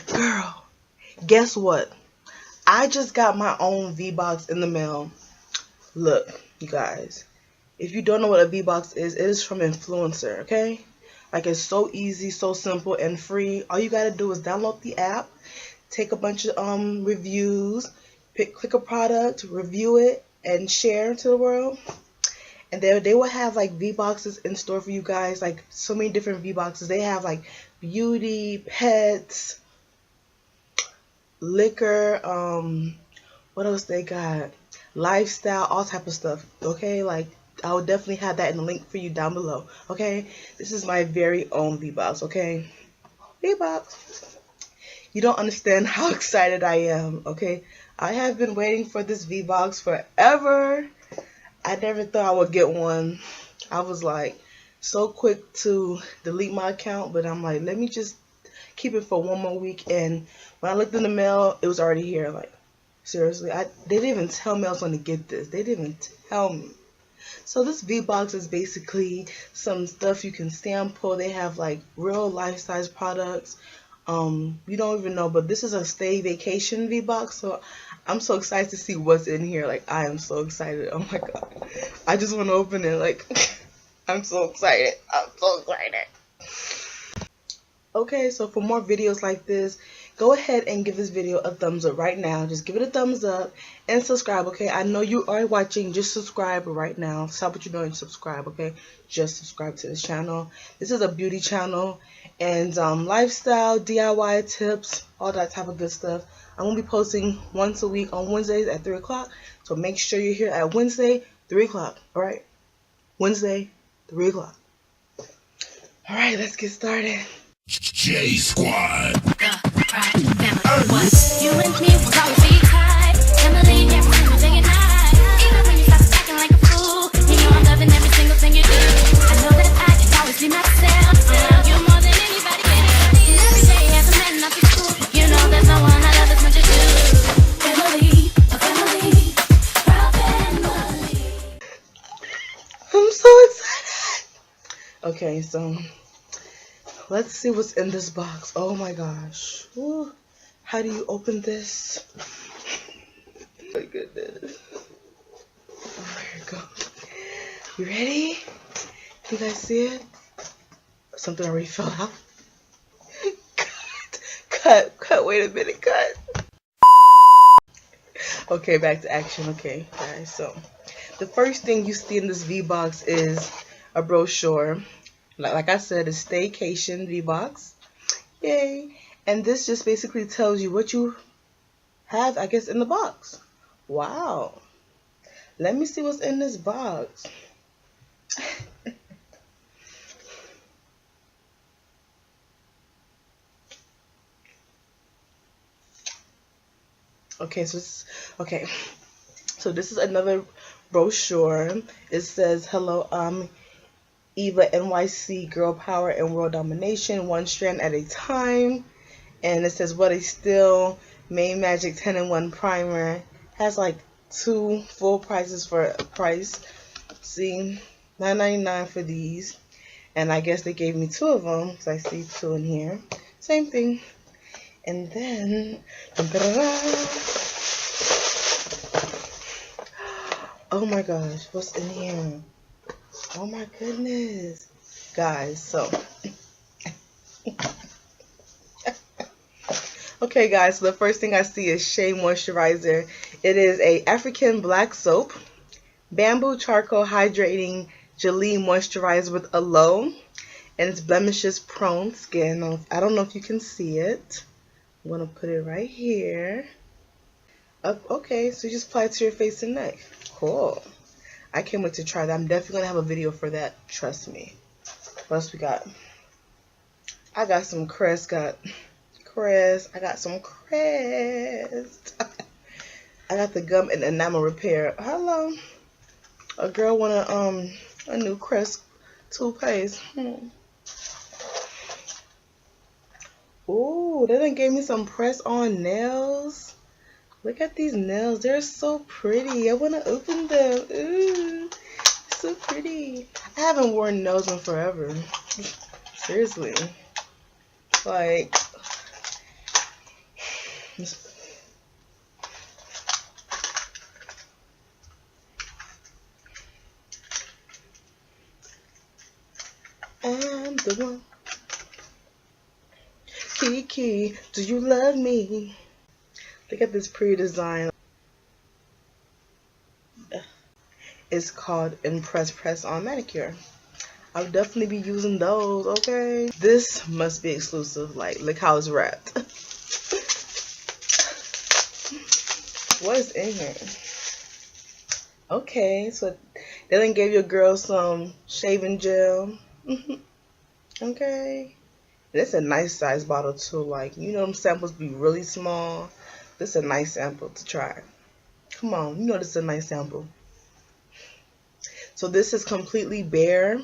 Girl, guess what? I just got my own V-Box in the mail. Look, you guys. If you don't know what a V-Box is, it is from Influencer, okay? Like, it's so easy, so simple, and free. All you gotta do is download the app, take a bunch of reviews, click a product, review it, and share to the world. And they will have like V-Boxes in store for you guys, like so many different V-Boxes. They have like beauty, pets, liquor, what else they got? Lifestyle, all type of stuff. Okay, like I will definitely have that in the link for you down below. Okay, this is my very own V-Box. Okay, V-Box. You don't understand how excited I am. Okay, I have been waiting for this V-Box forever. I never thought I would get one. I was like so quick to delete my account, but I'm like, let me just keep it for one more week. And when I looked in the mail, it was already here. Like, seriously, they didn't even tell me I was going to get this. They didn't even tell me. So this V-Box is basically some stuff you can sample. They have like real life-size products. You don't even know, but this is a stay vacation V-Box, so I'm so excited to see what's in here. Like, I am so excited. Oh my god, I just want to open it. Like, I'm so excited. I'm so excited. Okay, so for more videos like this, go ahead and give this video a thumbs up right now. Just give it a thumbs up and subscribe, okay? I know you are watching. Just subscribe right now. Stop what you're doing and subscribe, okay? Just subscribe to this channel. This is a beauty channel and lifestyle, DIY tips, all that type of good stuff. I'm going to be posting once a week on Wednesdays at 3 o'clock. So make sure you're here at Wednesday, 3 o'clock, all right? Wednesday, 3 o'clock. All right, let's get started. J Squad. You and me will always be high. Family every single day and night. Even when you start acting like a fool, you know I'm loving every single thing you do. I know that I can always be myself. You more than anybody else. And every day as a man, I feel cool. You know there's no one I love as much as you. Family, a family, proud family. I'm so excited. Okay, so let's see what's in this box. Oh my gosh. Ooh. How do you open this? Oh my goodness. Oh, here it goes. You ready? You guys see it? Something already fell out. Cut. Wait a minute, cut. Okay, back to action. Okay, guys. So the first thing you see in this V-Box is a brochure. Like I said, it's Staycation V-Box. Yay. And this just basically tells you what you have, I guess, in the box. Wow. Let me see what's in this box. Okay, so this is another brochure. It says, hello, Eva NYC, girl power and world domination, one strand at a time. And it says, what a steal, Main Magic 10-in-1 primer. Has like 2 full prices for a price. See, $9.99 for these. And I guess they gave me 2 of them, because I see 2 in here. Same thing. And then, oh my gosh, what's in here? Oh my goodness. Guys, so okay guys, so the first thing I see is Shea Moisturizer. It is a African black soap, bamboo charcoal hydrating jelly moisturizer with aloe, and it's blemishes prone skin. I don't know if you can see it. I'm gonna put it right here. Okay, so you just apply it to your face and neck. Cool. I can't wait to try that. I'm definitely gonna have a video for that. Trust me. What else we got? I got some Crest. I got some Crest. I got the gum and enamel repair. Hello. A girl want a new Crest toothpaste. Ooh, they done gave me some press-on nails. Look at these nails. They're so pretty. I want to open them. Ooh, so pretty. I haven't worn nails in forever. Seriously. Like, I'm the one. Kiki, do you love me? Look at this pretty design. It's called Impress Press On Manicure. I'll definitely be using those, okay? This must be exclusive. Like, look how it's wrapped. What is in here? Okay, so they done gave your girl some shaving gel. Okay. This a nice size bottle too. Like, you know them samples be really small. This is a nice sample to try. Come on, you know this is a nice sample. So this is completely bare,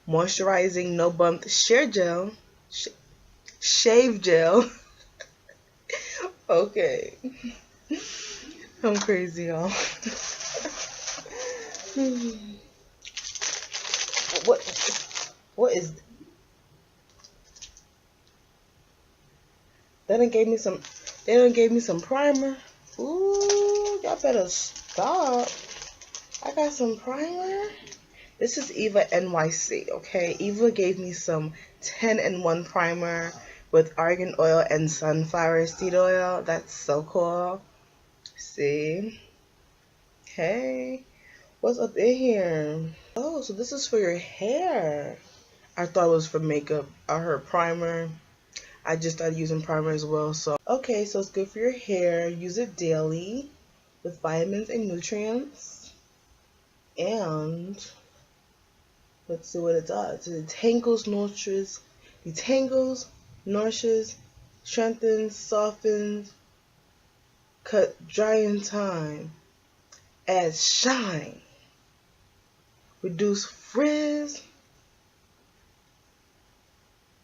moisturizing, no bump shave gel. Okay. I'm crazy, y'all. What is They done gave me some primer. Ooh, y'all better stop. I got some primer. This is Eva NYC, okay? Eva gave me some 10-in-1 primer with argan oil and sunflower seed oil. That's so cool. See? Hey, what's up in here? Oh, so this is for your hair. I thought it was for makeup. I heard primer. I just started using primer as well. So okay, so it's good for your hair. Use it daily with vitamins and nutrients. And let's see what it does. It detangles, nourishes, strengthens, softens, cut drying time, adds shine, reduce frizz,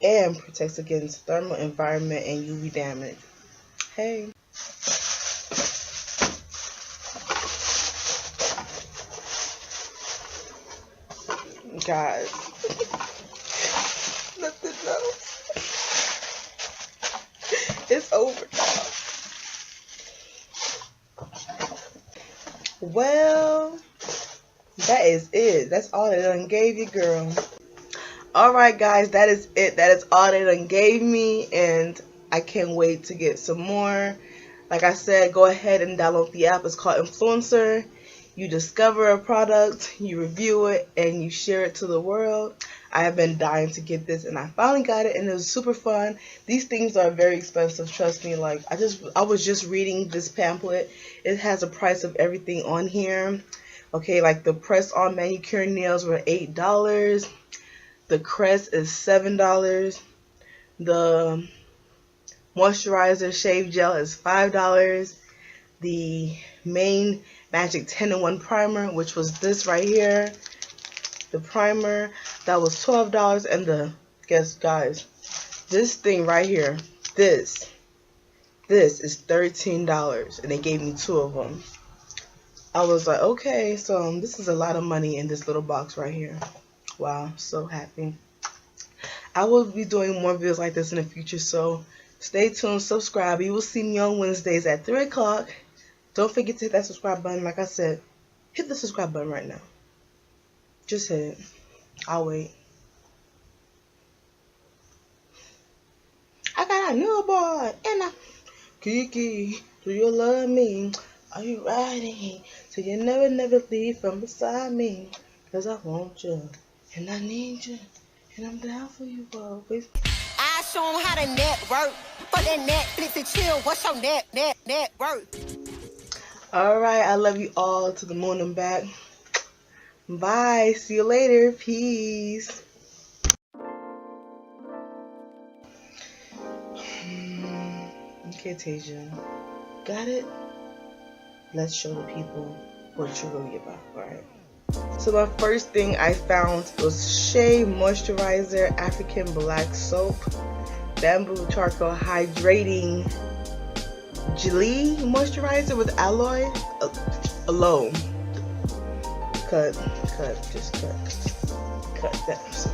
and protects against thermal environment and UV damage. Hey. Guys. Nothing else. It's over now. Well, that is it. That's all they done gave you, girl. Alright guys, that is it. That is all they done gave me, and I can't wait to get some more. Like I said, go ahead and download the app. It's called Influencer. You discover a product, you review it, and you share it to the world. I have been dying to get this, and I finally got it, and it was super fun. These things are very expensive, trust me. Like, I was just reading this pamphlet. It has a price of everything on here. Okay, like the press-on manicure nails were $8. The crest is $7. The moisturizer shave gel is $5. The main magic 10-in-1 primer, which was this right here, the primer, that was $12. And the, guess guys, this thing right here, this is $13, and they gave me 2 of them. I was like, okay, so this is a lot of money in this little box right here. Wow, so happy. I will be doing more videos like this in the future, so stay tuned, subscribe. You will see me on Wednesdays at 3 o'clock. Don't forget to hit that subscribe button. Like I said, hit the subscribe button right now. Just hit it. I'll wait. I got a new boy, and I... Kiki, do you love me? Are you riding? So you never leave from beside me. 'Cause I want you. And I need you, and I'm down for you always. I show them how to network. For that Netflix and chill, what's your net worth? Alright, I love you all to the moon and back. Bye. See you later. Peace. Okay, Taija. Got it? Let's show the people what you're really about, alright? So my first thing I found was Shea Moisturizer African Black Soap Bamboo Charcoal Hydrating Jelly Moisturizer with aloe alone. Cut that.